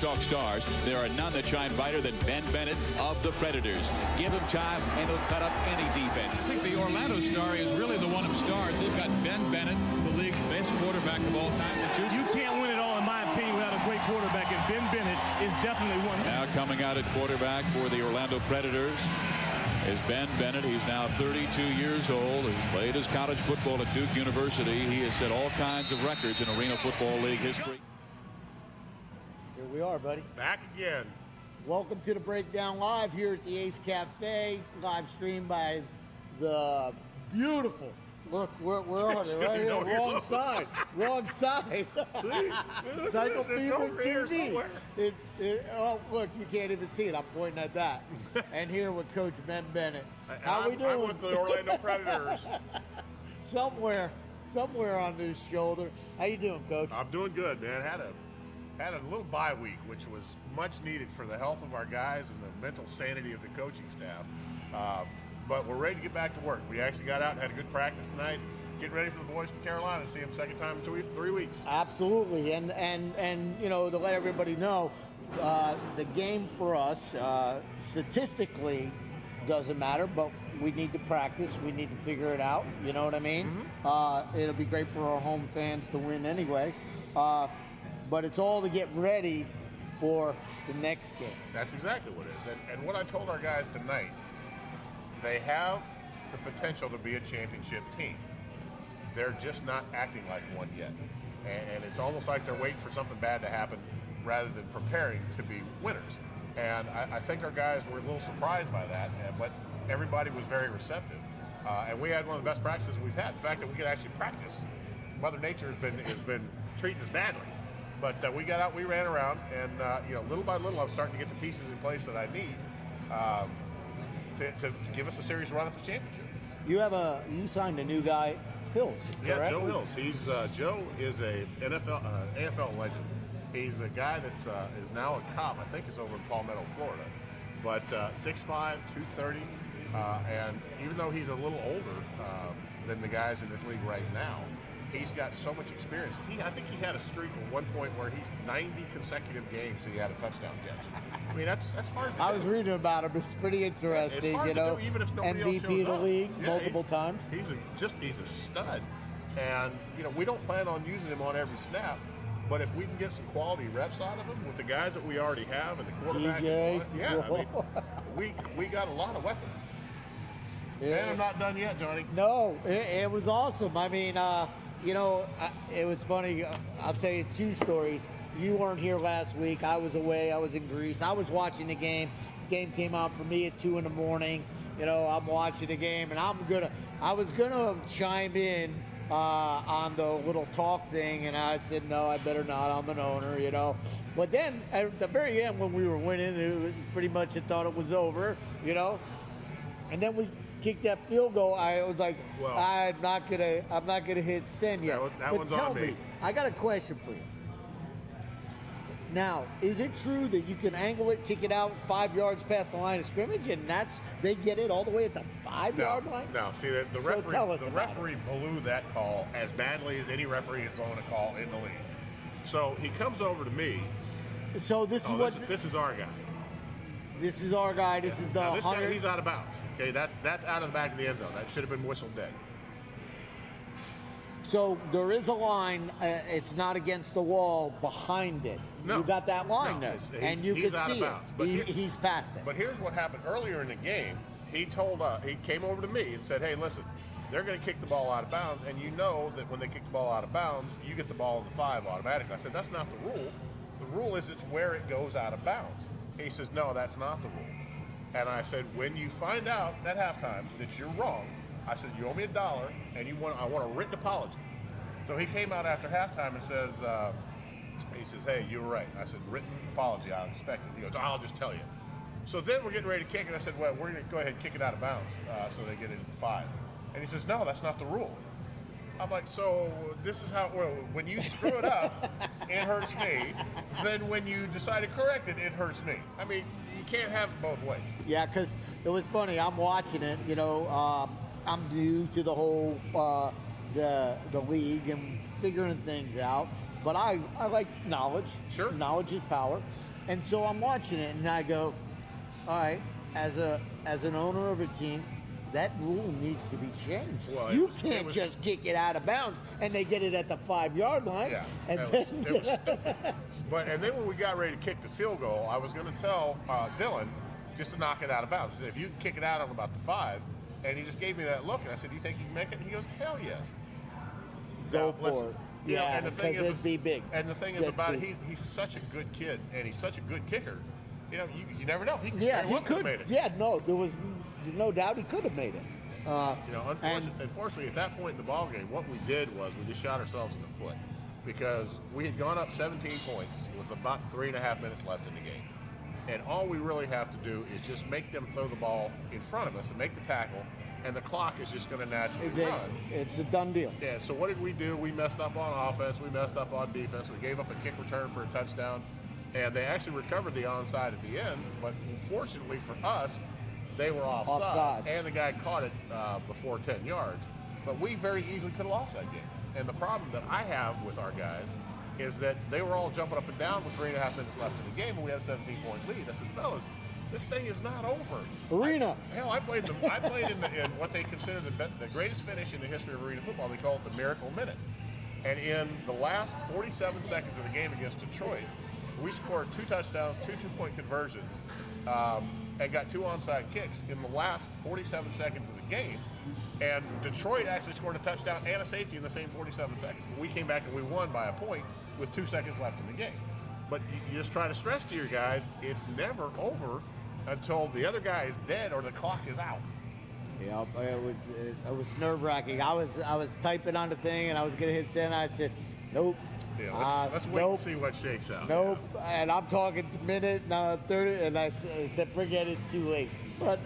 talk stars, there are none that shine brighter than Ben Bennett of the Predators. Give him time, and he'll cut up any defense. I think the Orlando star is really the one of stars. They've got Ben Bennett, the league's best quarterback of all time. You can't win it all, in my opinion, without a great quarterback, and Ben Bennett is definitely one. Now coming out at quarterback for the Orlando Predators is Ben Bennett. He's now 32 years old. He played his college football at Duke University. He has set all kinds of records in Arena Football League history. Here we are, buddy. Back again. Welcome to the Breakdown Live here at the Ace Cafe, live streamed by the beautiful. Look, we're on it right here. Wrong side. Wrong side. Cycle Fever TV. Oh, look, you can't even see it. I'm pointing at that. And here with Coach Ben Bennett. How we doing? I'm with the Orlando Predators. Somewhere on this shoulder. How you doing, Coach? I'm doing good, man. Had a little bye week, which was much needed for the health of our guys and the mental sanity of the coaching staff. But we're ready to get back to work. We actually got out and had a good practice tonight. Getting ready for the boys from Carolina to see them second time in 3 weeks. Absolutely, and you know, to let everybody know, the game for us statistically doesn't matter, but we need to practice. We need to figure it out. You know what I mean? Mm-hmm. It'll be great for our home fans to win anyway. But it's all to get ready for the next game. That's exactly what it is. And what I told our guys tonight, they have the potential to be a championship team. They're just not acting like one yet. And it's almost like they're waiting for something bad to happen rather than preparing to be winners. And I think our guys were a little surprised by that, but everybody was very receptive. And we had one of the best practices we've had. The fact that we could actually practice. Mother Nature has been treating us badly. But we got out, we ran around, and you know, little by little, I'm starting to get the pieces in place that I need to give us a serious run at the championship. You signed a new guy, Hills, correct? Yeah, Joe Hills. Joe is a AFL legend. He's a guy that's is now a cop. I think is over in Palmetto, Florida. But 6'5", 230, and even though he's a little older than the guys in this league right now, he's got so much experience. I think he had a streak at one point where he's 90 consecutive games he had a touchdown catch. I mean, that's hard to do. I was reading about him. It's pretty interesting. It's hard you to know, do, even if nobody else MVP shows of the up. league Yeah, multiple times. He's a stud. And, you know, we don't plan on using him on every snap, but if we can get some quality reps out of him with the guys that we already have and the quarterback, DJ. I mean, we got a lot of weapons. Yeah. And I'm not done yet, Johnny. No, it was awesome. I mean, you know, it was funny. I'll tell you 2 stories. You weren't here last week. I was away. I was in Greece. I was watching the game. Game came out for me at 2 in the morning. You know, I'm watching the game, and I was gonna chime in on the little talk thing, and I said, no, I better not. I'm an owner, you know. But then at the very end, when we were winning, it was pretty much I thought it was over, you know. And then we kicked that field goal. I was like, well, I'm not gonna hit send yet. That but one's tell on me. I got a question for you. Now, is it true that you can angle it, kick it out 5 yards past the line of scrimmage, and they get it all the way at the 5-yard line? No, see, the referee blew that call as badly as any referee is going to call in the league. So he comes over to me. So this is our guy. This is our guy. This is the this guy, he's out of bounds. Okay, that's out of the back of the end zone. That should have been whistled dead. So there is a line. It's not against the wall behind it. No. You got that line there, and you can out see of bounds. it. He's past it. But here's what happened earlier in the game. He came over to me and said, "Hey, listen, they're going to kick the ball out of bounds, and you know that when they kick the ball out of bounds, you get the ball in the 5 automatically." I said, "That's not the rule. The rule is it's where it goes out of bounds." He says, "No, that's not the rule." And I said, "When you find out at halftime that you're wrong," I said, "you owe me $1, and I want a written apology." So he came out after halftime and says, "Hey, you were right." I said, "Written apology, I expect it." He goes, "I'll just tell you." So then we're getting ready to kick it. I said, "Well, we're going to go ahead and kick it out of bounds so they get it at the 5. And he says, "No, that's not the rule." I'm like, "So this is how, well, when you screw it up, it hurts me. Then when you decide to correct it, it hurts me." I mean, you can't have it both ways. Yeah, because it was funny. I'm watching it. You know, I'm new to the whole the league and figuring things out. But I like knowledge. Sure. Knowledge is power. And so I'm watching it, and I go, all right, as an owner of a team, that rule needs to be changed. Well, you can't just kick it out of bounds, and they get it at the 5-yard line. Yeah, and it then, was stupid. And then when we got ready to kick the field goal, I was going to tell Dylan just to knock it out of bounds. I said, if you kick it out on about the 5, and he just gave me that look, and I said, do you think you can make it? And he goes, hell yes. Go now, for it. You know, Yeah, and the thing because is, it'd be big. And the thing is about it, he's such a good kid, and he's such a good kicker. You know, you never know. He could have made it. Yeah, no, there was no doubt he could have made it. You know, unfortunately, at that point in the ball game, what we did was we just shot ourselves in the foot because we had gone up 17 points with about 3.5 minutes left in the game. And all we really have to do is just make them throw the ball in front of us and make the tackle, and the clock is just going to naturally run. It's a done deal. Yeah, so what did we do? We messed up on offense. We messed up on defense. We gave up a kick return for a touchdown, and they actually recovered the onside at the end. But fortunately for us, they were offside. And the guy caught it before 10 yards. But we very easily could have lost that game. And the problem that I have with our guys is that they were all jumping up and down with 3.5 minutes left in the game, and we had a 17-point lead. I said, fellas, this thing is not over. Arena. I played in what they consider the greatest finish in the history of arena football. They call it the Miracle Minute. And in the last 47 seconds of the game against Detroit, we scored 2 touchdowns, 2 two-point conversions, and got 2 onside kicks in the last 47 seconds of the game. And Detroit actually scored a touchdown and a safety in the same 47 seconds. We came back and we won by a point with 2 seconds left in the game. But you just try to stress to your guys, it's never over until the other guy is dead or the clock is out. Yeah, it was nerve-wracking. I was typing on the thing, and I was going to hit send. I said, nope. Yeah, let's wait and see what shakes out. Nope. And I'm talking minute, now 30, and I said, forget it's too late. But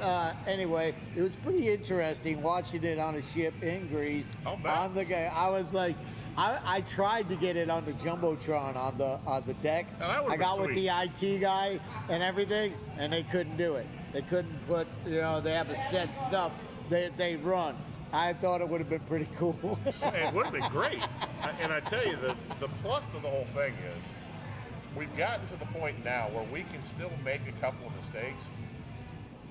anyway, it was pretty interesting watching it on a ship in Greece. On the game. I was like, I tried to get it on the Jumbotron on the deck. I got with the IT guy and everything, and they couldn't do it. They couldn't put, they have a set stuff they run. I thought it would have been pretty cool. It would have been great. And I tell you, the plus to the whole thing is we've gotten to the point now where we can still make a couple of mistakes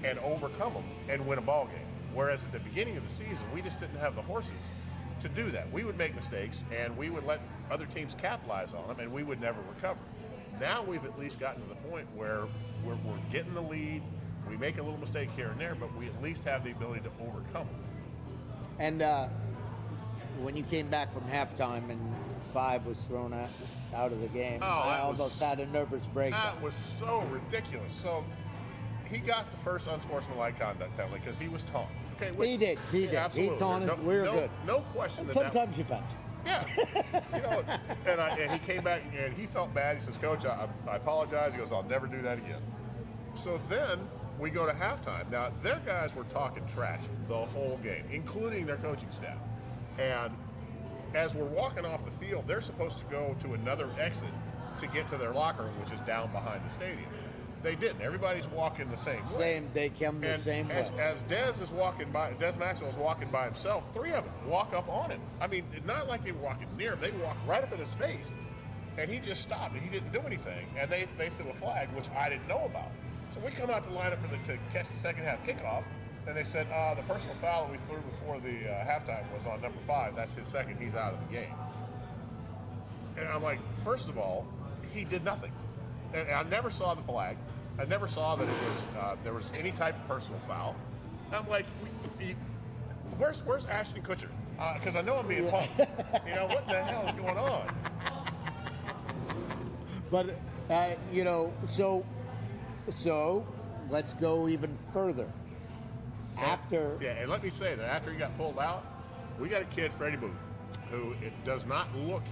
and overcome them and win a ball game. Whereas at the beginning of the season, we just didn't have the horses to do that. We would make mistakes and we would let other teams capitalize on them and we would never recover. Now we've at least gotten to the point where we're getting the lead. We make a little mistake here and there, but we at least have the ability to overcome them. And when you came back from halftime and 5 was thrown out of the game, I almost had a nervous breakdown. That was so ridiculous. So he got the first unsportsmanlike conduct penalty because he was taunted. Okay, he did. Absolutely. He taunted. We were good. No question. Sometimes you bench. Yeah. And he came back and he felt bad. He says, Coach, I apologize. He goes, I'll never do that again. So then we go to halftime. Now, their guys were talking trash the whole game, including their coaching staff. And as we're walking off the field, they're supposed to go to another exit to get to their locker room, which is down behind the stadium. They didn't. Everybody's walking the same way. They come the same way. As Des Maxwell is walking by himself, 3 of them walk up on him. I mean, not like they were walking near him. They walked right up in his face. And he just stopped, and he didn't do anything. And they threw a flag, which I didn't know about. So we come out to line up to catch the second half kickoff, and they said the personal foul that we threw before the halftime was on number 5. That's his second. He's out of the game. And I'm like, first of all, he did nothing. And I never saw the flag. I never saw that it was there was any type of personal foul. And I'm like, where's Ashton Kutcher? Because I know I'm being punked. What the hell is going on? But so let's go even further. And let me say that after he got pulled out, we got a kid, Freddie Booth, who does not look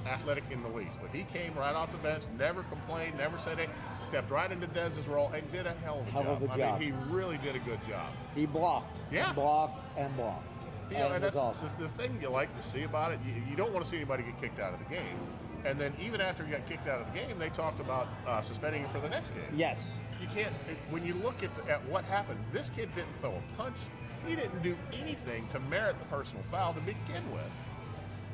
athletic in the least, but he came right off the bench, never complained, never said anything, stepped right into Dez's role and did a hell of a job. I mean, he really did a good job. He blocked. Yeah. Blocked and blocked. And that's awesome. The thing you like to see about it, you don't want to see anybody get kicked out of the game. And then even after he got kicked out of the game, they talked about suspending him for the next game. Yes. You can't, when you look at what happened, this kid didn't throw a punch. He didn't do anything to merit the personal foul to begin with.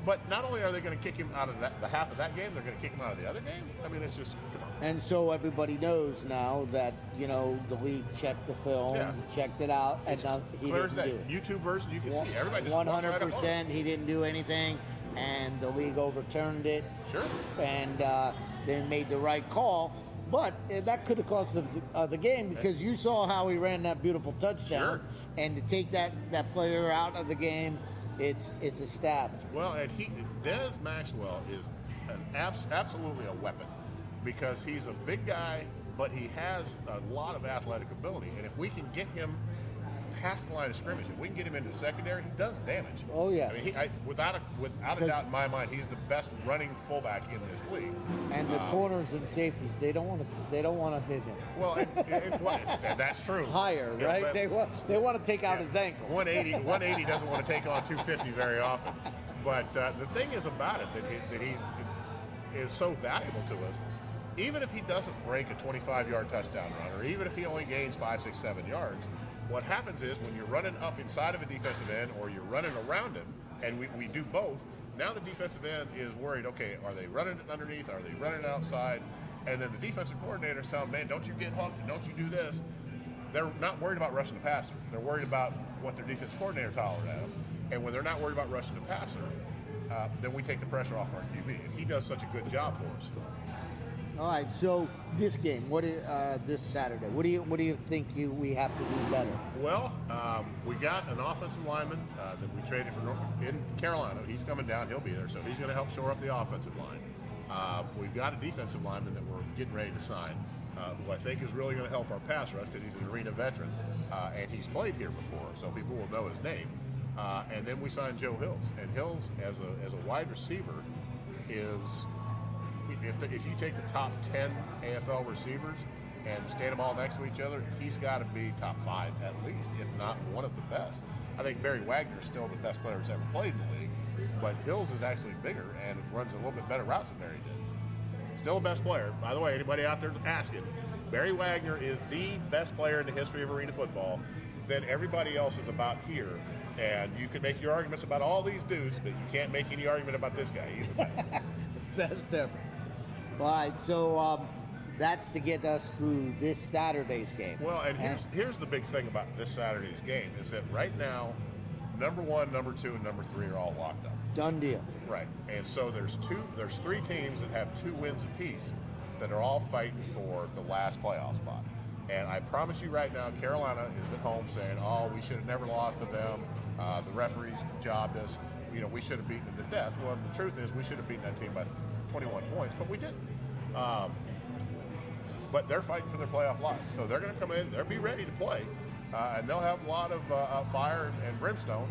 But not only are they going to kick him out of the half of that game, they're going to kick him out of the other game. I mean, it's just, come on. And so everybody knows now that, you know, the league checked the film, checked it out, and he didn't do it. YouTube version, you can see everybody just 100%. He didn't do anything, and the league overturned it. Sure. And then made the right call. But that could have cost the game, because you saw how he ran that beautiful touchdown. Sure. And to take that player out of the game, it's a stab. Well, and Des Maxwell is absolutely a weapon, because he's a big guy, but he has a lot of athletic ability. And if we can get him past the line of scrimmage, if we can get him into the secondary, he does damage. Oh yeah. I mean, without a doubt in my mind, he's the best running fullback in this league. And the corners and safeties, they don't want to hit him. Well, and that's true. Higher, Yeah, right? They want to take out his ankle. 180 doesn't want to take on 250 very often. But the thing is about it that he is so valuable to us. Even if he doesn't break a 25-yard touchdown run, or even if he only gains 5, 6, 7 yards, what happens is when you're running up inside of a defensive end or you're running around him, and we do both, now the defensive end is worried, okay, are they running it underneath? Are they running it outside? And then the defensive coordinators tell them, man, don't you get hooked, don't you do this. They're not worried about rushing the passer. They're worried about what their defense coordinator's hollering at them. And when they're not worried about rushing the passer, then we take the pressure off our QB. And he does such a good job for us. All right, so this game, this Saturday, what do you think we have to do better? Well, we got an offensive lineman that we traded for in Carolina. He's coming down; he'll be there, so he's going to help shore up the offensive line. We've got a defensive lineman that we're getting ready to sign, who I think is really going to help our pass rush because he's an arena veteran and he's played here before, so people will know his name. And then we signed Joe Hills, and Hills as a wide receiver is. If you take the top 10 AFL receivers and stand them all next to each other, he's got to be top 5 at least, if not one of the best. I think Barry Wagner is still the best player who's ever played in the league, but Hills is actually bigger and runs a little bit better routes than Barry did. Still the best player. By the way, anybody out there asking, Barry Wagner is the best player in the history of arena football. Then everybody else is about here. And you can make your arguments about all these dudes, but you can't make any argument about this guy. He's the best. Best ever. All right, so that's to get us through this Saturday's game. Well, and here's the big thing about this Saturday's game is that right now, number 1, number 2, and number 3 are all locked up. Done deal. Right, and so there's 3 teams that have 2 wins apiece that are all fighting for the last playoff spot. And I promise you right now, Carolina is at home saying, "Oh, we should have never lost to them. The referees jobbed us. You know, we should have beaten them to death." Well, the truth is, we should have beaten that team by 21 points, but we didn't. But they're fighting for their playoff life, so they're going to come in, they'll be ready to play, and they'll have a lot of fire and brimstone.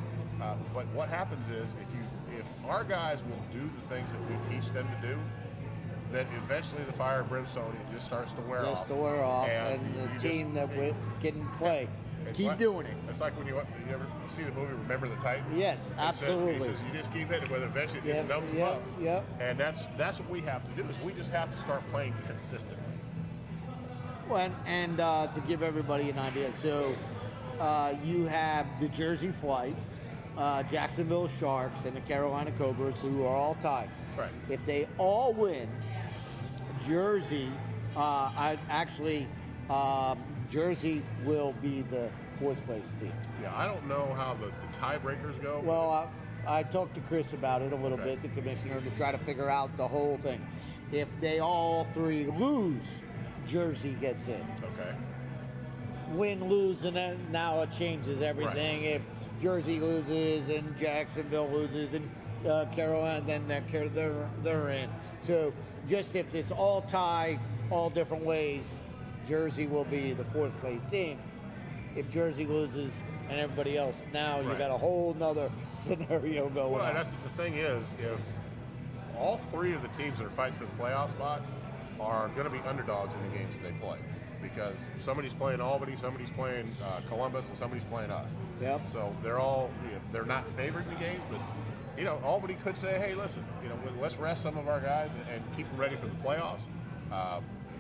But what happens is, if our guys will do the things that we teach them to do, then eventually the fire and brimstone just starts to wear off. And the team that we can play. Keep doing it. It's like when you ever see the movie Remember the Titans? Yes, absolutely. He says you just keep hitting it, but eventually it just numbs them up. Yep. And that's what we have to do, is we just have to start playing consistently. Well, and to give everybody an idea, so you have the Jersey Flight, Jacksonville Sharks, and the Carolina Cobras, who are all tied. Right. If they all win, Jersey, Jersey will be the 4th place team. Yeah, I don't know how the tiebreakers go. Well, I talked to Chris about it a little bit, the commissioner, to try to figure out the whole thing. If they all 3 lose, Jersey gets in. Okay. Win, lose, and then now it changes everything. Right. If Jersey loses and Jacksonville loses and Carolina, then they're in. So just if it's all tied, all different ways, Jersey will be the 4th place team. If Jersey loses and everybody else, now you got a whole nother scenario going on. Well, that's the thing is, if all 3 of the teams that are fighting for the playoff spot are going to be underdogs in the games that they play, because somebody's playing Albany, somebody's playing Columbus, and somebody's playing us. Yep. So they're all, they're not favored in the games, but Albany could say, hey, listen, let's rest some of our guys and keep them ready for the playoffs.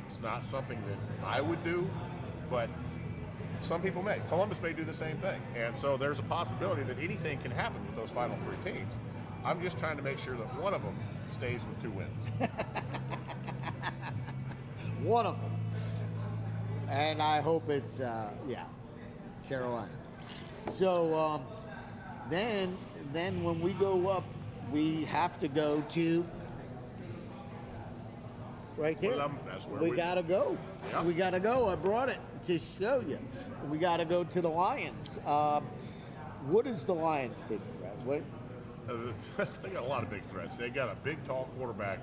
It's not something that I would do, but some people may. Columbus may do the same thing. And so there's a possibility that anything can happen with those final 3 teams. I'm just trying to make sure that one of them stays with 2 wins. One of them. And I hope it's, Carolina. So then when we go up, we have to go to right there. Well, that's where we got to go. Yeah. We got to go. I brought it to show you. We got to go to the Lions. What is the Lions' big threat? What? They got a lot of big threats. They got a big, tall quarterback,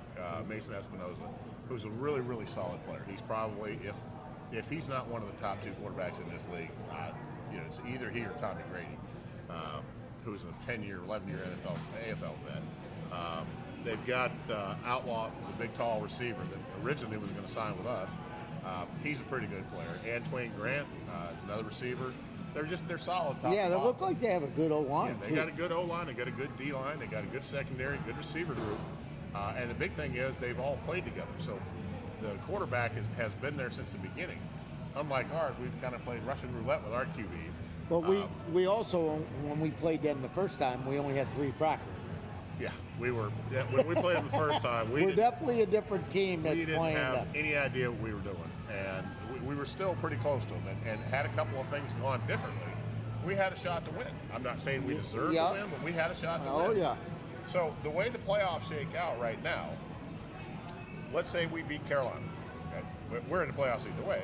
Mason Espinoza, who's a really, really solid player. He's probably, if he's not one of the top 2 quarterbacks in this league, it's either he or Tommy Grady, who's a 10-year, 11-year AFL vet. They've got Outlaw, who's a big, tall receiver that originally was going to sign with us. He's a pretty good player. Antoine Grant is another receiver. They're solid. Yeah, they look like they have a good O-line. Yeah, they got a good O-line. They got a good D-line. They got a good secondary, good receiver group. And the big thing is they've all played together. So the quarterback has been there since the beginning. Unlike ours, we've kind of played Russian roulette with our QBs. But we also, when we played them the first time, we only had 3 practices. Yeah, we were. Yeah, when we played them the first time, we're definitely a different team that's playing. We didn't have any idea what we were doing, and we were still pretty close to them. And had a couple of things gone differently, we had a shot to win. I'm not saying we deserved to win, but we had a shot to win. Oh yeah. So the way the playoffs shake out right now, let's say we beat Carolina. Okay? We're in the playoffs either way,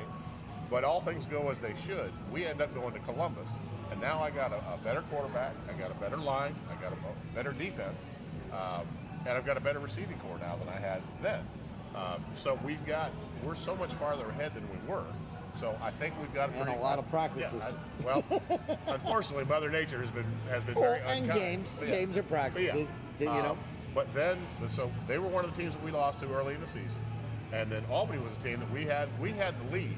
but all things go as they should. We end up going to Columbus, and now I got a better quarterback, I got a better line, I got a better defense, and I've got a better receiving core now than I had then. So we're so much farther ahead than we were. So I think we've got a lot of practices. Yeah, unfortunately, Mother Nature has been very unkind. And games are practices. You know. But then, so they were one of the teams that we lost to early in the season, and then Albany was a team that we had the lead,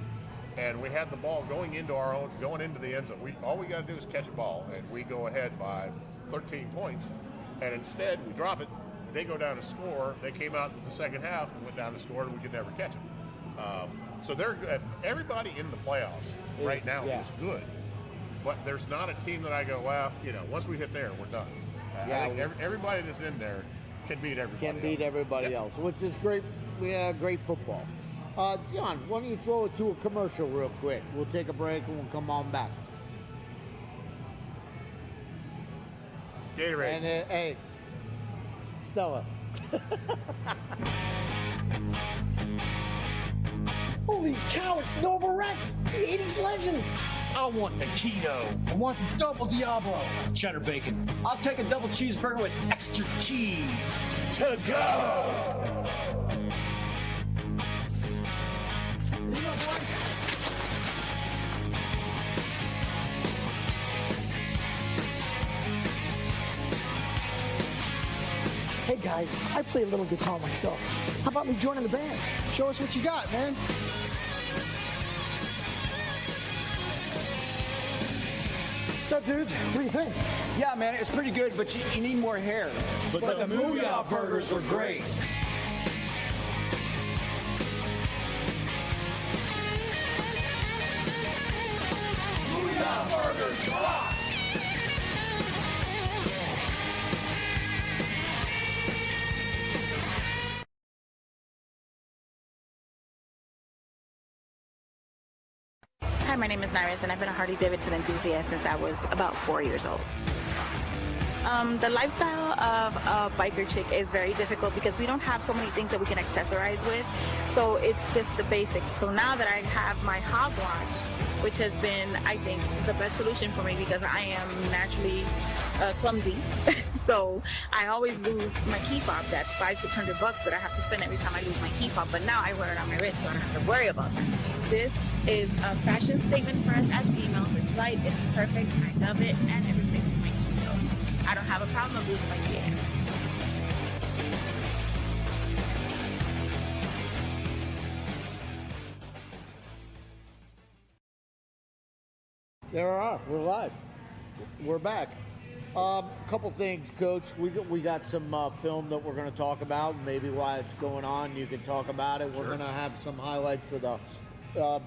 and we had the ball going into the end zone. All we got to do is catch a ball, and we go ahead by 13 points, and instead we drop it. They go down to score. They came out in the second half and went down to score, and we could never catch them. So they're good. Everybody in the playoffs right now is good, but there's not a team that I go, well, once we hit there, we're done. I think everybody that's in there can beat everybody. Else, which is great. Great football. John, why don't you throw it to a commercial real quick? We'll take a break and we'll come on back. Gatorade. And hey, Stella. Holy cow, it's Nova Rex, the 80s legends. I want the keto. I want the double Diablo. Cheddar bacon. I'll take a double cheeseburger with extra cheese. To go! Hey guys, I play a little guitar myself. How about me joining the band? Show us what you got, man. What's up, dudes? What do you think? Yeah, man, it's pretty good, but you need more hair. But the Mooyah burgers were great. Mooyah burgers rock! Hi, my name is Nyrus, and I've been a Harley-Davidson enthusiast since I was about 4 years old. The lifestyle of a biker chick is very difficult because we don't have so many things that we can accessorize with, so it's just the basics. So now that I have my hog watch, which has been, I think, the best solution for me because I am naturally clumsy, so I always lose my key fob. That's $500-600 that I have to spend every time I lose my key fob, but now I wear it on my wrist, so I don't have to worry about that. This is a fashion statement for us as females. It's light, it's perfect, I love it, and it replaces my key, so I don't have a problem of losing my key hair. There are. We're live. We're back. Couple things, Coach. We got some film that we're going to talk about. Maybe while it's going on, you can talk about it. We're going to have some highlights of the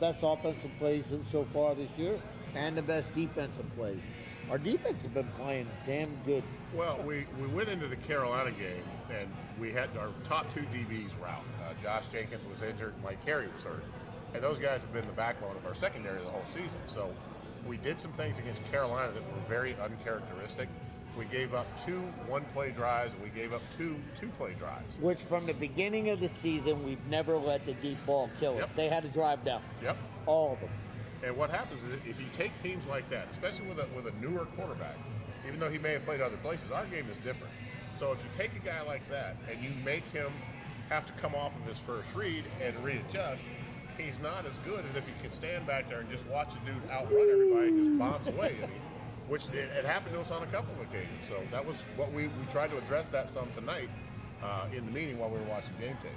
best offensive plays so far this year and the best defensive plays. our defense has been playing damn good. Well, we went into the Carolina game, and we had our top 2 DBs were out. Josh Jenkins was injured, Mike Carey was hurt. And those guys have been the backbone of our secondary the whole season. So we did some things against Carolina that were very uncharacteristic. We gave up 2 one-play drives, and we gave up 2 two-play drives. Which from the beginning of the season, we've never let the deep ball kill us. Yep. They had to drive down. Yep. All of them. And what happens is if you take teams like that, especially with a newer quarterback, even though he may have played other places, our game is different. So if you take a guy like that and you make him have to come off of his first read and readjust, he's not as good as if he can stand back there and just watch a dude outrun everybody and just bombs away. I mean, which it happened to us on a couple of occasions. So that was what we tried to address that some tonight in the meeting while we were watching game tape.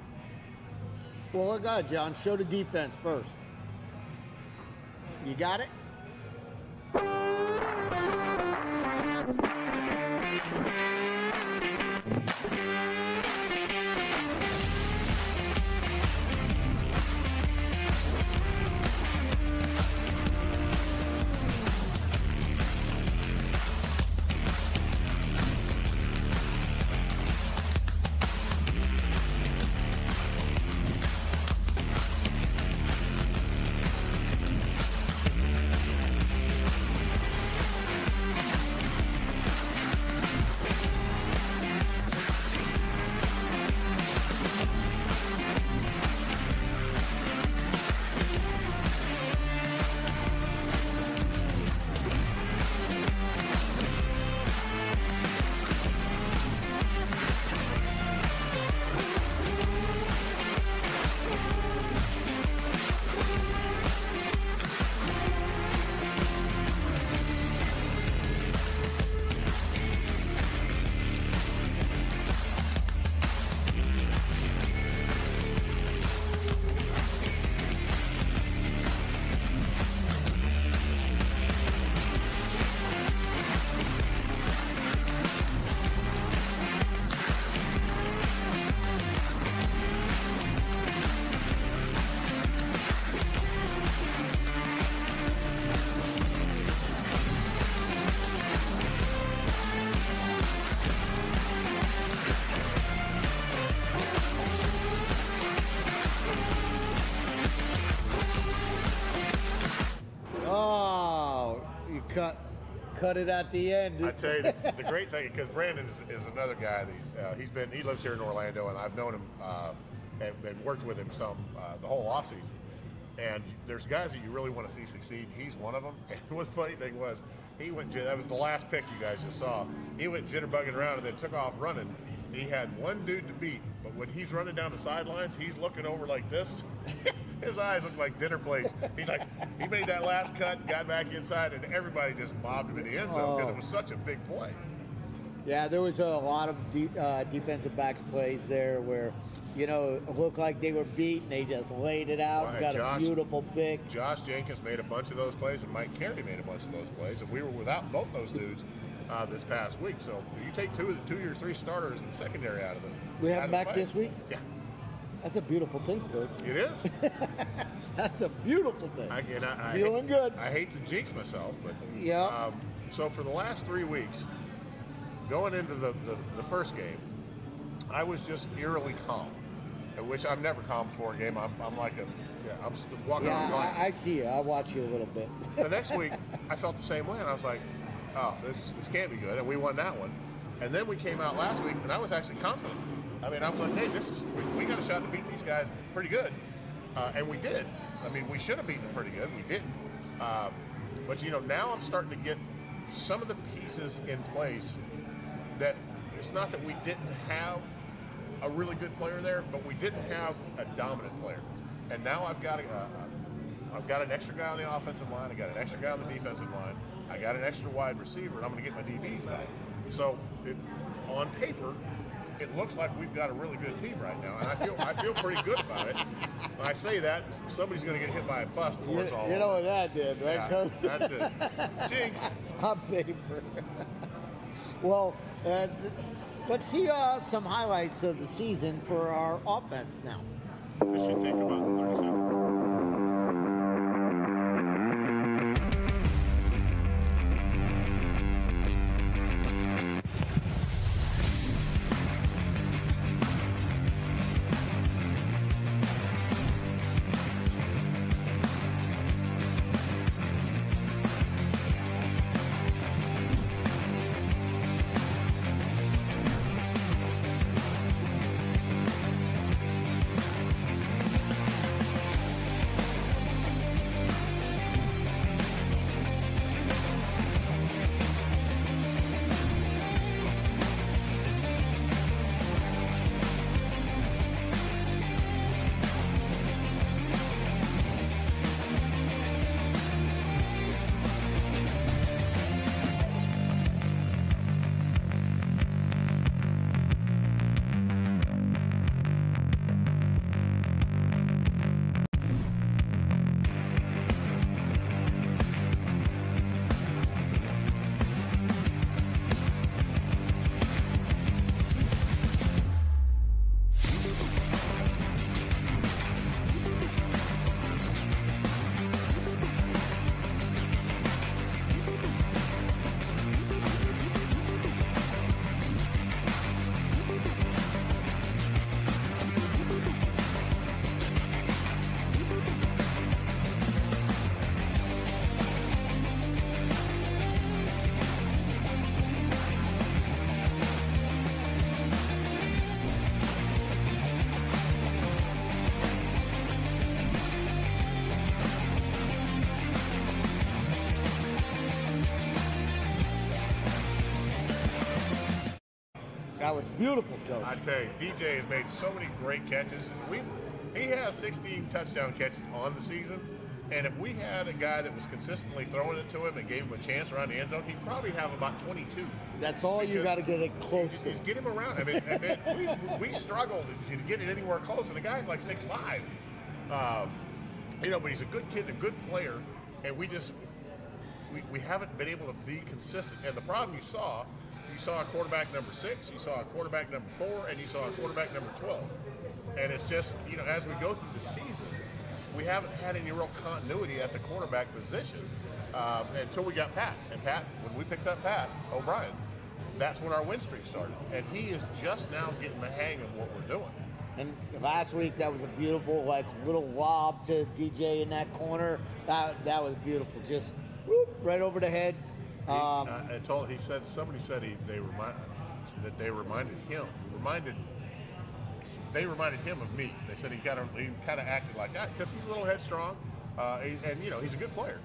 Well, look at John. Show the defense first. You got it? Cut it at the end. I tell you, the great thing, because Brandon is another guy. He lives here in Orlando, and I've known him and worked with him some the whole offseason. And there's guys that you really want to see succeed. He's one of them. And what the funny thing was, that was the last pick you guys just saw. He went jitterbugging around and then took off running. He had one dude to beat, but when he's running down the sidelines, he's looking over like this. His eyes look like dinner plates. He's like, he made that last cut, got back inside, and everybody just mobbed him in the end zone because it was such a big play. Yeah, there was a lot of defensive backs plays there where, it looked like they were beat and they just laid it out and got a beautiful pick. Josh Jenkins made a bunch of those plays, and Mike Carey made a bunch of those plays, and we were without both those dudes this past week. So you take two or three starters in the secondary out of them. We have them back this week? Yeah. That's a beautiful thing, Coach. It is. That's a beautiful thing. Feeling good. I hate to jinx myself, but yeah. So for the last 3 weeks, going into the first game, I was just eerily calm, which I'm never calm before a game. I'm walking on glass. I see you. I watch you a little bit. The next week, I felt the same way, and I was like, oh, this can't be good, and we won that one. And then we came out last week, and I was actually confident. I mean, I was like, hey, we got a shot to beat these guys pretty good. And we did. I mean, we should have beaten them pretty good. We didn't. But, now I'm starting to get some of the pieces in place that it's not that we didn't have a really good player there, but we didn't have a dominant player. And now I've got an extra guy on the offensive line. I got an extra guy on the defensive line. I got an extra wide receiver, and I'm going to get my DBs back. So on paper, it looks like we've got a really good team right now, and I feel pretty good about it. When I say that, somebody's going to get hit by a bus before it's all over. You know what that did, right, yeah, Coach? That's it. Jinx. On paper. Well, let's see some highlights of the season for our offense now. This should take about 30 seconds. beautiful coach. I tell you, DJ has made so many great catches. He has 16 touchdown catches on the season. And if we had a guy that was consistently throwing it to him and gave him a chance around the end zone, he'd probably have about 22. That's all you got to get it close to. Just get him around. I mean, we struggled to get it anywhere close, and the guy's like 6'5". But he's a good kid, a good player, and we haven't been able to be consistent. And the problem you saw a quarterback number 6, you saw a quarterback number 4, and you saw a quarterback number 12. And it's just, as we go through the season, we haven't had any real continuity at the quarterback position until we got Pat. And Pat, when we picked up Pat O'Brien, that's when our win streak started. And he is just now getting the hang of what we're doing. And last week, that was a beautiful, little lob to DJ in that corner. That was beautiful. Just whoop, right over the head. Somebody said they reminded him. They reminded him of me. They said he kind of acted like that because he's a little headstrong, and he's a good player.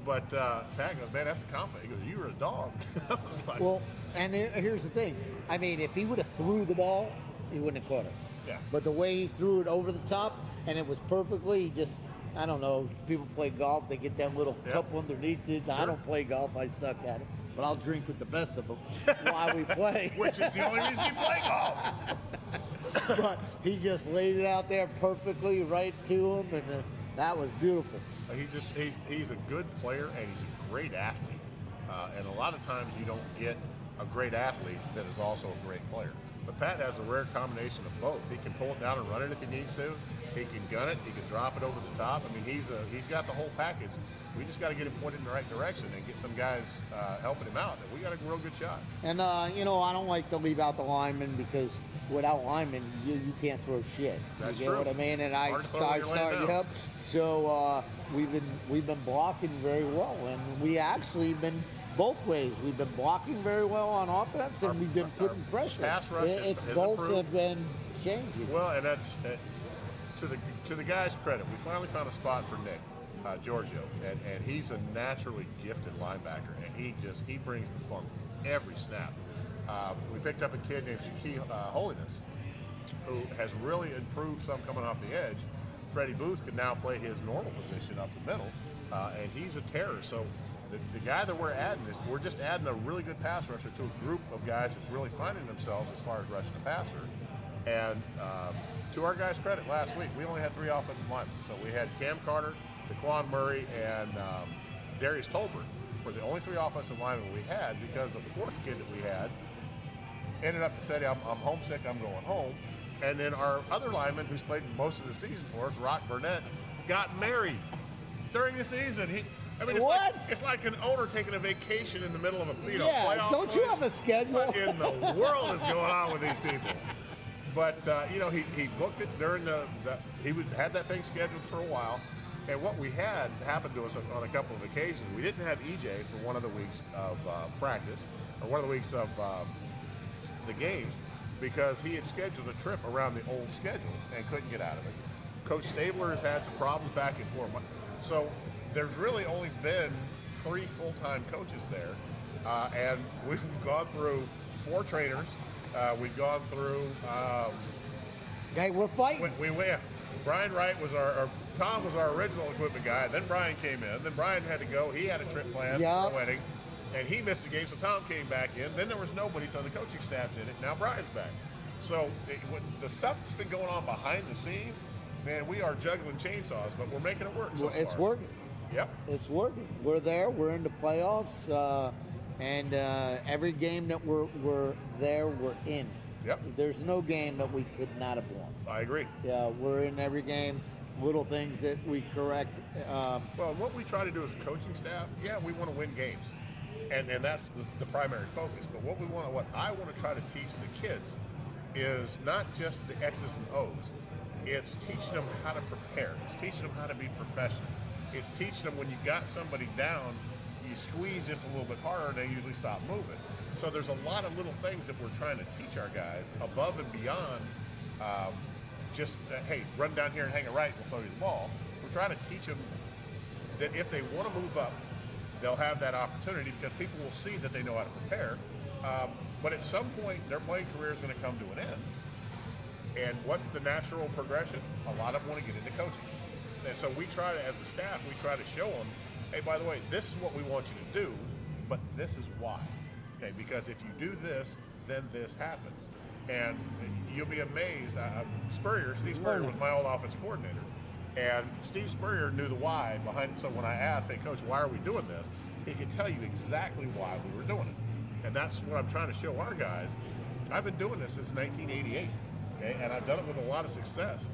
But Pat goes, man, that's a compliment. He goes, you were a dog. I was like, well, and here's the thing. I mean, if he would have threw the ball, he wouldn't have caught it. Yeah. But the way he threw it over the top, and it was perfectly just. I don't know. People play golf. They get that little cup underneath it. Sure. I don't play golf. I suck at it. But I'll drink with the best of them while we play. Which is the only reason you play golf. But he just laid it out there perfectly right to him, and that was beautiful. He's a good player, and he's a great athlete. And a lot of times you don't get a great athlete that is also a great player. But Pat has a rare combination of both. He can pull it down and run it if he needs to. He can gun it. He can drop it over the top. I mean, he's got the whole package. We just got to get him pointed in the right direction and get some guys helping him out. And we got a real good shot. And, I don't like to leave out the linemen because without linemen, you can't throw shit. That's you true. Get what I mean? And I start. Yep. So we've been blocking very well, and we actually been both ways. We've been blocking very well on offense, and we've been putting pressure. Pass rush it's has both improved. have been changing. Well, and that's to the guy's credit. We finally found a spot for Nick Giorgio, and he's a naturally gifted linebacker, and he brings the funk every snap. We picked up a kid named Shaquille Holiness, who has really improved some coming off the edge. Freddie Booth can now play his normal position up the middle, and he's a terror. So the guy that we're adding is we're just adding a really good pass rusher to a group of guys that's really finding themselves as far as rushing the passer. And to our guys' credit, last week we only had 3 offensive linemen. So we had Cam Carter, DeQuan Murray, and Darius Tolbert were the only 3 offensive linemen we had because the 4th kid that we had ended up saying, I'm homesick, I'm going home. And then our other lineman, who's played most of the season for us, Rock Burnett, got married during the season. It's like an owner taking a vacation in the middle of a playoff. Don't you have a schedule? What in the world is going on with these people? But he booked it during he had that thing scheduled for a while. And what we had happened to us on a couple of occasions, we didn't have EJ for one of the weeks of practice, or one of the weeks of the games, because he had scheduled a trip around the old schedule and couldn't get out of it. Coach Stabler has had some problems back and forth. So there's really only been 3 full-time coaches there, and we've gone through 4 trainers. We've gone through. Hey, we're fighting. We Brian Wright was Tom was our original equipment guy. Then Brian came in. Then Brian had to go. He had a trip planned for a wedding, and he missed the game. So Tom came back in. Then there was nobody, so the coaching staff did it. Now Brian's back. So the stuff that's been going on behind the scenes, man, we are juggling chainsaws, but we're making it work. It's working. Yep. It's working. We're there. We're in the playoffs, and every game that we're there, we're in. Yep. There's no game that we could not have won. I agree. Yeah, we're in every game. Little things that we correct. Well, what we try to do as a coaching staff, we want to win games, and that's the primary focus. But what I want to try to teach the kids is not just the X's and O's. It's teaching them how to prepare. It's teaching them how to be professional. It's teaching them when you got somebody down, you squeeze just a little bit harder, and they usually stop moving. So there's a lot of little things that we're trying to teach our guys above and beyond just, hey, run down here and hang it right, we'll throw you the ball. We're trying to teach them that if they want to move up, they'll have that opportunity because people will see that they know how to prepare. But at some point, their playing career is going to come to an end. And what's the natural progression? A lot of them want to get into coaching. And so we try to, as a staff, we try to show them, hey, by the way, this is what we want you to do, but this is why. Okay, because if you do this, then this happens. And you'll be amazed. Steve Spurrier was my old offensive coordinator. And Steve Spurrier knew the why behind it. So when I asked, hey, Coach, why are we doing this? He could tell you exactly why we were doing it. And that's what I'm trying to show our guys. I've been doing this since 1988, okay? And I've done it with a lot of success.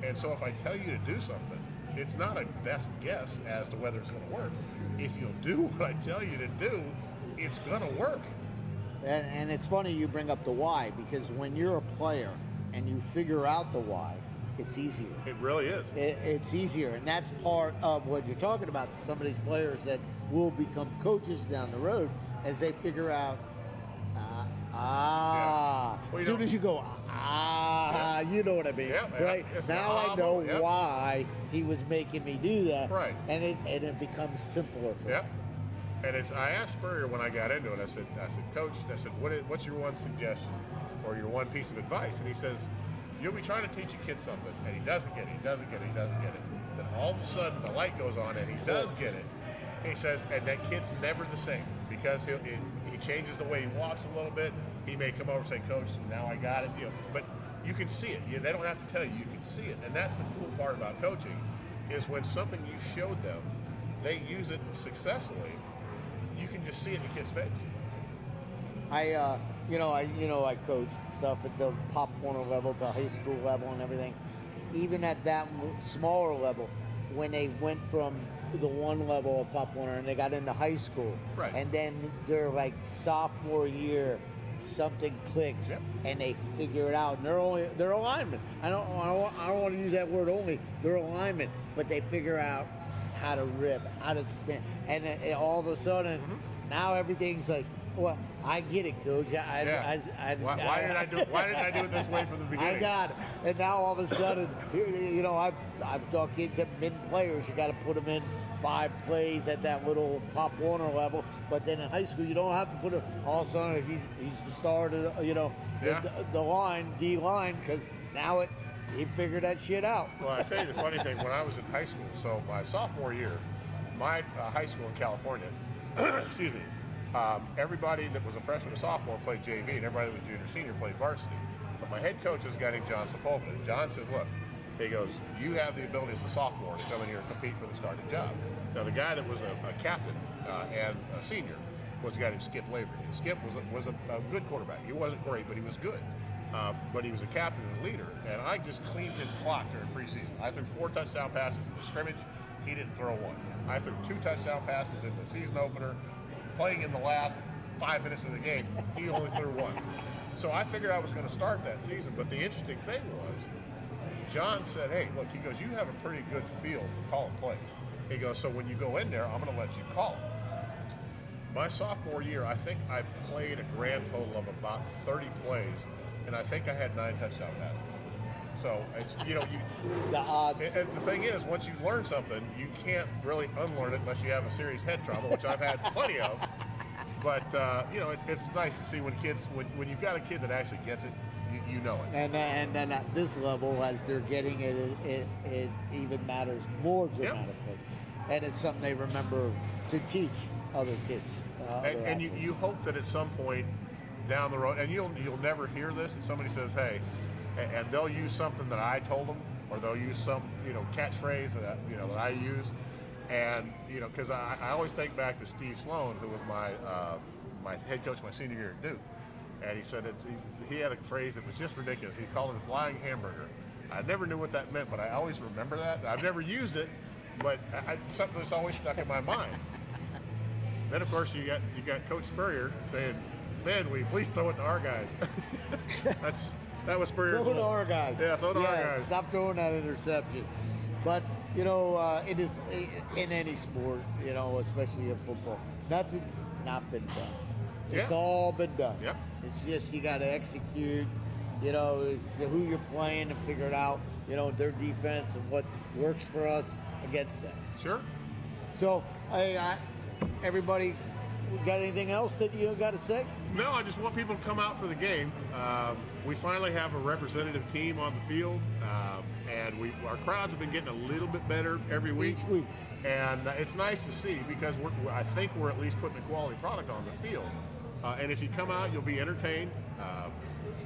And so if I tell you to do something, it's not a best guess as to whether it's going to work. If you'll do what I tell you to do, it's going to work. And it's funny you bring up the why, because when you're a player and you figure out the why, it's easier. It really is. It's easier, and that's part of what you're talking about. Some of these players that will become coaches down the road as they figure out, well, as soon as you go, you know what I mean, right? Now I know why he was making me do that, right? And it becomes simpler for me. And I asked Spurrier when I got into it. I said, Coach, what's your one suggestion or your one piece of advice? And he says, you'll be trying to teach a kid something, and he doesn't get it. He doesn't get it. He doesn't get it. Then all of a sudden, the light goes on, and he does get it. And he says, and that kid's never the same because he changes the way he walks a little bit. He may come over and say, Coach, now I got it. But you can see it. They don't have to tell you. You can see it, and that's the cool part about coaching, is when something you showed them, they use it successfully. You can just see it in the kid's face. I coach stuff at the Pop Warner level, the high school level, and everything. Even at that smaller level, when they went from the one level of Pop Warner and they got into high school, right? And then their sophomore year, something clicks, and they figure it out. And they're alignment. I don't want to use that word only. They're alignment, but they figure out how to rip, how to spin, and all of a sudden, now everything's like, well, I get it, Coach. Why didn't I do it this way from the beginning? I got it. And now all of a sudden, I've taught kids that mid-players, you got to put them in 5 plays at that little Pop Warner level. But then in high school, you don't have to put him. All of a sudden, he's the star of the line, D line, because now he figured that shit out. Well, I tell you the funny thing, when I was in high school, so my sophomore year, my high school in California, excuse me, everybody that was a freshman and sophomore played JV, and everybody that was junior senior played varsity. But my head coach was a guy named John Sepulveda. John says, look, he goes, you have the ability as a sophomore to come in here and compete for the starting job. Now, the guy that was a captain and a senior was a guy named Skip Lavery. And Skip was a good quarterback. He wasn't great, but he was good. But he was a captain and a leader, and I just cleaned his clock during preseason. I threw 4 touchdown passes in the scrimmage. He didn't throw one. I threw 2 touchdown passes in the season opener. Playing in the last 5 minutes of the game, he only threw 1. So I figured I was going to start that season. But the interesting thing was, John said, hey, look, he goes, you have a pretty good feel for calling plays. He goes, so when you go in there, I'm going to let you call them. My sophomore year, I think I played a grand total of about 30 plays, and I think I had 9 touchdown passes. So it's the odds. And the thing is, once you learn something, you can't really unlearn it unless you have a serious head trauma, which I've had plenty of. But it's nice to see when when you've got a kid that actually gets it, you know it. And then at this level, as they're getting it even matters more dramatically, and it's something they remember to teach other kids. And you hope that at some point down the road, and you'll never hear this, and somebody says, hey. And they'll use something that I told them, or they'll use some, catchphrase that I use, and because I always think back to Steve Sloan, who was my head coach my senior year at Duke, and he said he had a phrase that was just ridiculous. He called it flying hamburger. I never knew what that meant, but I always remember that. I've never used it, but something that's always stuck in my mind. Then of course you got Coach Spurrier saying, "Man, will you please throw it to our guys?" That was Spurrier's. Throw to our guys. Yeah, throw to our guys. Stop throwing that interception. But, it is in any sport, especially in football. Nothing's not been done. It's all been done. Yep. It's just you got to execute. It's who you're playing and figure it out, their defense and what works for us against them. Sure. So, everybody, got anything else that you got to say? No, I just want people to come out for the game. We finally have a representative team on the field, and our crowds have been getting a little bit better every week. Each week. And it's nice to see because I think we're at least putting a quality product on the field. And if you come out, you'll be entertained.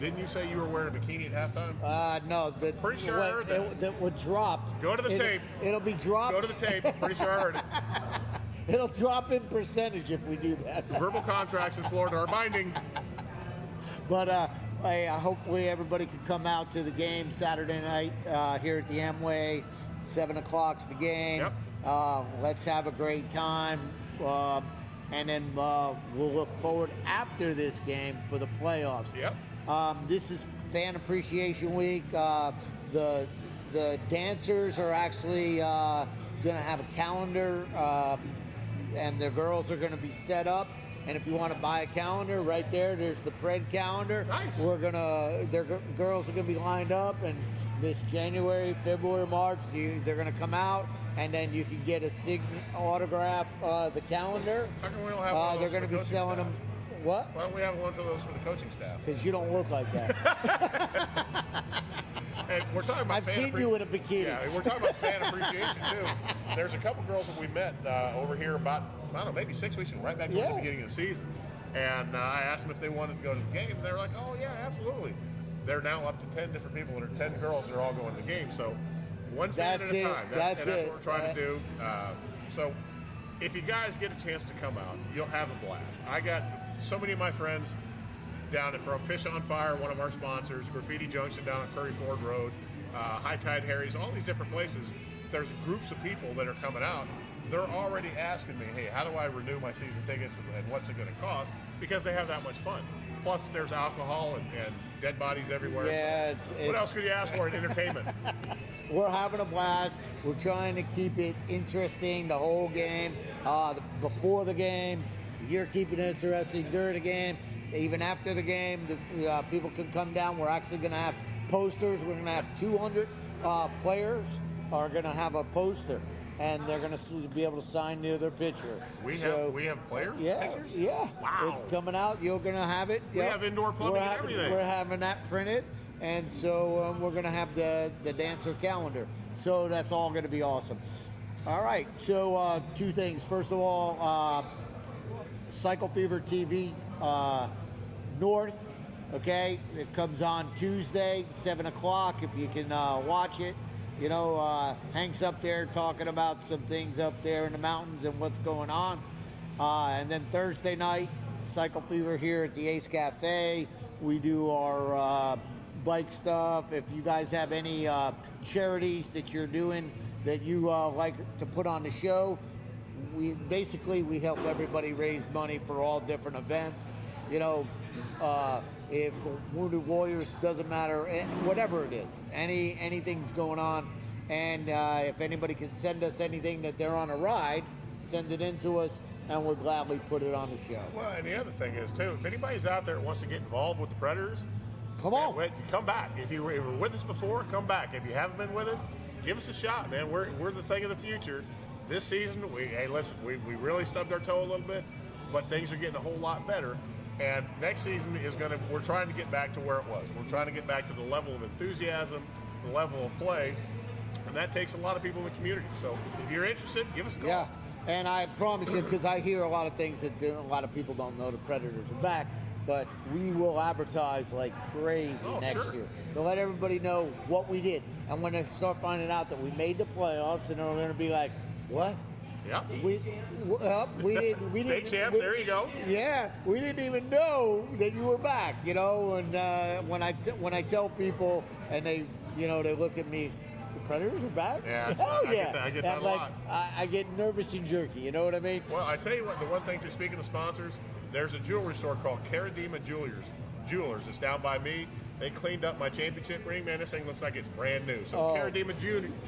Didn't you say you were wearing a bikini at halftime? No. Pretty sure I heard that. That would drop. Go to the tape. It'll be dropped. Go to the tape. Pretty sure I heard it. It'll drop in percentage if we do that. Verbal contracts in Florida are binding. But hopefully everybody can come out to the game Saturday night here at the Amway. 7 o'clock's the game. Yep. Let's have a great time. And then we'll look forward after this game for the playoffs. Yep. This is Fan Appreciation Week. The dancers are actually going to have a calendar, and the girls are going to be set up. And if you want to buy a calendar, right there's the Pred calendar. Nice. Girls are going to be lined up, and this January, February, March, they're going to come out, and then you can get a autograph the calendar. How come we don't have one of those? They're going to be selling them. What? Why don't we have one for those for the coaching staff? Because you don't look like that. And we're talking about I've seen you in a bikini. Yeah, we're talking about fan appreciation too. There's a couple girls that we met over here about, I don't know, maybe 6 weeks ago, right back towards the beginning of the season. And I asked them if they wanted to go to the game. And they were like, oh yeah, absolutely. They're now up to 10 different people, and 10 girls that are all going to the game. So one fan at a time. That's what we're trying to do. So if you guys get a chance to come out, you'll have a blast. I got so many of my friends down from Fish on Fire, one of our sponsors, Graffiti Junction down on Curry Ford Road, High Tide Harry's, all these different places. There's groups of people that are coming out. They're already asking me, hey, how do I renew my season tickets and what's it going to cost? Because they have that much fun. Plus, there's alcohol and dead bodies everywhere. Yeah, so what else could you ask for in entertainment? We're having a blast. We're trying to keep it interesting the whole game, before the game. You're keeping it interesting during the game. Even after the game, people can come down. We're actually going to have posters. We're going to have 200 players are going to have a poster, and they're going to be able to sign near their picture. We have players? Pictures? Yeah. Wow. It's coming out. You're going to have it. We have indoor plumbing and everything. We're having that printed, and so we're going to have the dancer calendar. So that's all going to be awesome. All right. So 2 things. First of all, Cycle Fever TV North, okay? It comes on Tuesday, 7 o'clock, if you can watch it. You know, Hank's up there talking about some things up there in the mountains and what's going on. And then Thursday night, Cycle Fever here at the Ace Cafe. We do our bike stuff. If you guys have any charities that you're doing that you like to put on the show, we help everybody raise money for all different events. You know, if Wounded Warriors, doesn't matter, whatever it is, anything's going on. And if anybody can send us anything that they're on a ride, send it in to us, and we'll gladly put it on the show. Well, and the other thing is, too, if anybody's out there that wants to get involved with the Predators, come on. Come back. If you were with us before, come back. If you haven't been with us, give us a shot, man. We're the thing of the future. This season, we really stubbed our toe a little bit, but things are getting a whole lot better. And next season we're trying to get back to where it was. We're trying to get back to the level of enthusiasm, the level of play, and that takes a lot of people in the community. So if you're interested, give us a call. Yeah, and I promise you, because I hear a lot of things that a lot of people don't know the Predators are back, but we will advertise like crazy next year to let everybody know what we did. And when they start finding out that we made the playoffs, and they're going to be like, what? Yeah. We didn't. State champs. There you go. Yeah, we didn't even know that you were back. You know, and when I tell people, and they look at me, the Predators are back. Yeah. I get that a lot. I get nervous and jerky. You know what I mean? Well, I tell you what. The one thing, speaking of sponsors, there's a jewelry store called Caradima Jewelers. It's down by me. They cleaned up my championship ring. Man, this thing looks like it's brand new. So Caradima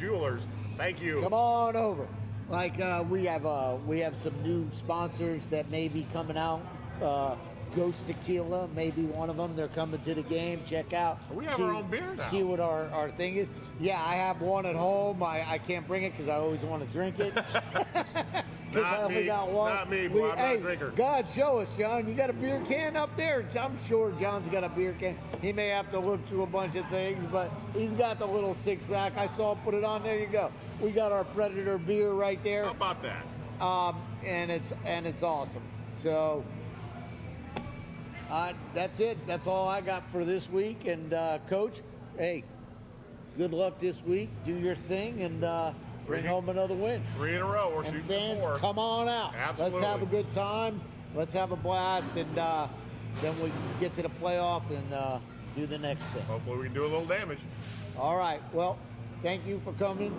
Jewelers, thank you. Come on over. Like we have some new sponsors that may be coming out. Ghost Tequila, maybe one of them. They're coming to the game. Check out. We have our own beer now. See what our thing is. Yeah, I have one at home. I can't bring it because I always want to drink it. Because I only got one. Not me, boy. I'm not a drinker. God, show us, John. You got a beer can up there? I'm sure John's got a beer can. He may have to look through a bunch of things, but he's got the little six-pack. I saw him put it on. There you go. We got our Predator beer right there. How about that? And it's awesome. So that's it. That's all I got for this week. And Coach, hey, good luck this week. Do your thing and bring home another win. 3 in a row. We're shooting fans, for 4. come on out. Absolutely. Let's have a good time. Let's have a blast, and then we can get to the playoff and do the next thing. Hopefully we can do a little damage. All right. Well, thank you for coming,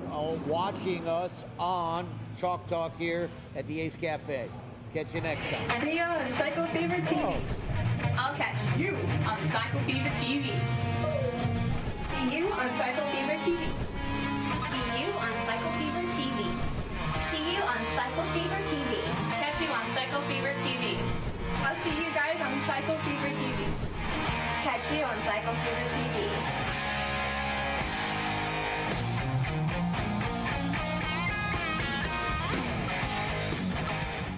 watching us on Chalk Talk here at the Ace Cafe. Catch you next time. See you on Psycho Fever TV. Oh. I'll catch you on Psycho Fever TV. See you on Psycho Fever TV. See you on Psycho Fever TV. See you on Psycho Fever TV. Catch you on Psycho Fever TV. I'll see you guys on Psycho Fever TV. Catch you on Psycho Fever TV.